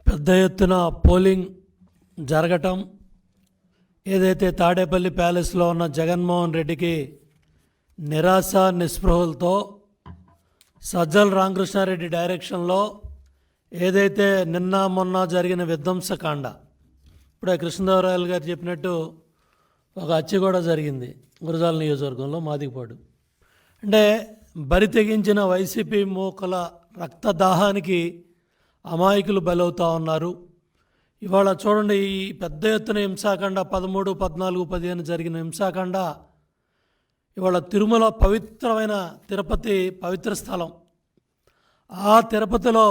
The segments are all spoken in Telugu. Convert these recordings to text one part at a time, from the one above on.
పెద్ద ఎత్తున పోలింగ్ జరగటం, ఏదైతే తాడేపల్లి ప్యాలెస్లో ఉన్న జగన్మోహన్ రెడ్డికి నిరాశ నిస్పృహలతో సజ్జల రామకృష్ణారెడ్డి డైరెక్షన్లో ఏదైతే నిన్న మొన్న జరిగిన విధ్వంసకాండ, ఇప్పుడే కృష్ణదేవరాయలు గారు చెప్పినట్టు ఒక హత్య కూడా జరిగింది గురజాల నియోజకవర్గంలో మాదిగపాడు. అంటే బరి తెగించిన వైసీపీ మూకల రక్తదాహానికి అమాయకులు బలవుతూ ఉన్నారు. ఇవాళ చూడండి, ఈ పెద్ద ఎత్తున హింసాకాండ 13, 14, 15 జరిగిన హింసాకాండ ఇవాళ తిరుమల పవిత్రమైన తిరుపతి పవిత్ర స్థలం. ఆ తిరుపతిలో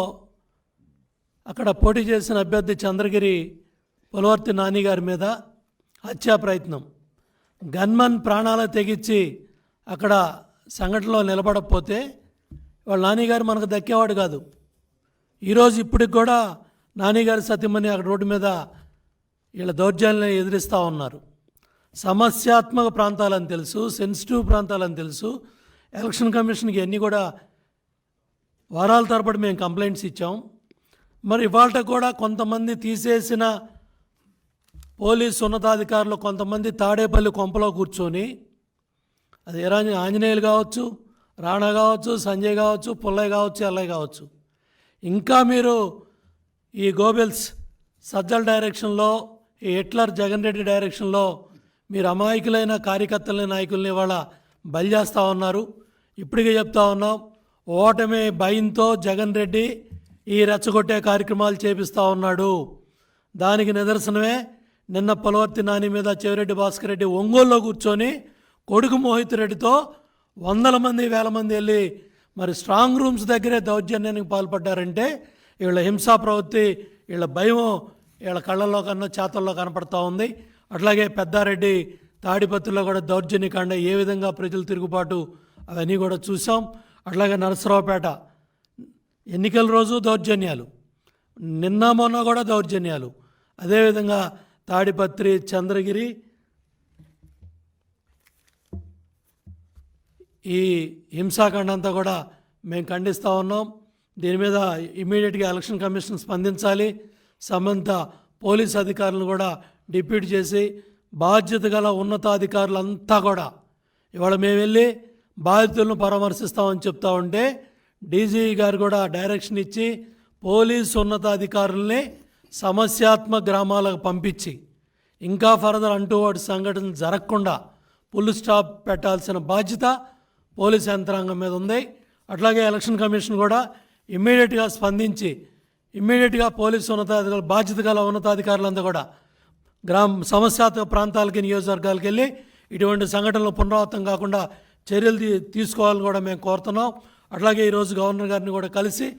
అక్కడ పోటీ చేసిన అభ్యర్థి చంద్రగిరి పులవర్తి నాని గారి మీద హత్యా ప్రయత్నం. గన్మన్ ప్రాణాలు తెగించి అక్కడ సంఘటనలో నిలబడకపోతే వాళ్ళ నానిగారు మనకు దక్కేవాడు కాదు. ఈరోజు ఇప్పటికి కూడా నానిగారి సతీమణి అక్కడ రోడ్డు మీద వీళ్ళ దౌర్జన్యాలను ఎదిరిస్తూ ఉన్నారు. సమస్యాత్మక ప్రాంతాలని తెలుసు, సెన్సిటివ్ ప్రాంతాలని తెలుసు. ఎలక్షన్ కమిషన్కి అన్నీ కూడా వారాల తరబడి మేము కంప్లైంట్స్ ఇచ్చాం. మరి ఇవాళ కూడా కొంతమంది తీసేసిన పోలీసు ఉన్నతాధికారులు కొంతమంది తాడేపల్లి కొంపలో కూర్చొని, అది ఆంజనేయులు కావచ్చు, రాణా కావచ్చు, సంజయ్ కావచ్చు, పుల్లయ్య కావచ్చు, ఎల్లయ్య కావచ్చు, ఇంకా మీరు ఈ గోబెల్స్ సజ్జల డైరెక్షన్లో, ఈ హిట్లర్ జగన్ రెడ్డి డైరెక్షన్లో మీరు అమాయకులైన కార్యకర్తలని, నాయకుల్ని ఇవాళ బలి చేస్తూ ఉన్నారు. ఇప్పటికే చెప్తా ఉన్నాం, ఓటమి భయంతో జగన్ రెడ్డి ఈ రెచ్చగొట్టే కార్యక్రమాలు చేపిస్తూ ఉన్నాడు. దానికి నిదర్శనమే నిన్న పులవర్తి నాని మీద చెవిరెడ్డి భాస్కర్ రెడ్డి ఒంగోలులో కూర్చొని కొడుకు మోహిత్ రెడ్డితో 100 మంది 1000 మంది వెళ్ళి మరి స్ట్రాంగ్ రూమ్స్ దగ్గరే దౌర్జన్యానికి పాల్పడ్డారంటే వీళ్ళ హింసా ప్రవృత్తి, వీళ్ళ భయం వీళ్ళ కళ్ళల్లో కన్నా చేతల్లో కనపడతా ఉంది. అట్లాగే పెద్దారెడ్డి తాడిపత్రిలో కూడా దౌర్జన్యకాండ, ఏ విధంగా ప్రజలు తిరుగుబాటు, అవన్నీ కూడా చూసాం. అట్లాగే నరసరావుపేట ఎన్నికల రోజు దౌర్జన్యాలు, నిన్న మొన్న కూడా దౌర్జన్యాలు. అదేవిధంగా తాడిపత్రి, చంద్రగిరి, ఈ హింసాకాండ అంతా కూడా మేము ఖండిస్తూ ఉన్నాం. దీని మీద ఇమీడియట్గా ఎలక్షన్ కమిషన్ స్పందించాలి. సంబంధిత పోలీస్ అధికారులను కూడా డిప్యూట్ చేసి బాధ్యత గల ఉన్నతాధికారులంతా కూడా ఇవాళ మేము వెళ్ళి బాధితులను పరామర్శిస్తామని చెప్తా ఉంటే డీజీ గారు కూడా డైరెక్షన్ ఇచ్చి పోలీసు ఉన్నతాధికారుల్ని సమస్యాత్మక గ్రామాలకు పంపించి ఇంకా ఫర్దర్ అంటువాడి సంఘటనలు జరగకుండా ఫుల్ స్టాప్ పెట్టాల్సిన బాధ్యత పోలీస్ యంత్రాంగం మీద ఉంది. అట్లాగే ఎలక్షన్ కమిషన్ కూడా ఇమ్మీడియట్గా స్పందించి ఇమ్మీడియట్గా పోలీసు ఉన్నతాధికారులు, బాధ్యత గల ఉన్నతాధికారులంతా కూడా సమస్యాత్మక ప్రాంతాలకి, నియోజకవర్గాలకు వెళ్ళి ఇటువంటి సంఘటనలు పునరావృతం కాకుండా చర్యలు తీసుకోవాలని కూడా మేము కోరుతున్నాం. అట్లాగే ఈరోజు గవర్నర్ గారిని కూడా కలిసి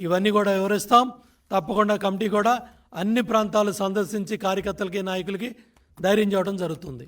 ఇవన్నీ కూడా వివరిస్తాం. తప్పకుండా కమిటీ కూడా అన్ని ప్రాంతాలు సందర్శించి కార్యకర్తలకి, నాయకులకి ధైర్యం చేయడం జరుగుతుంది.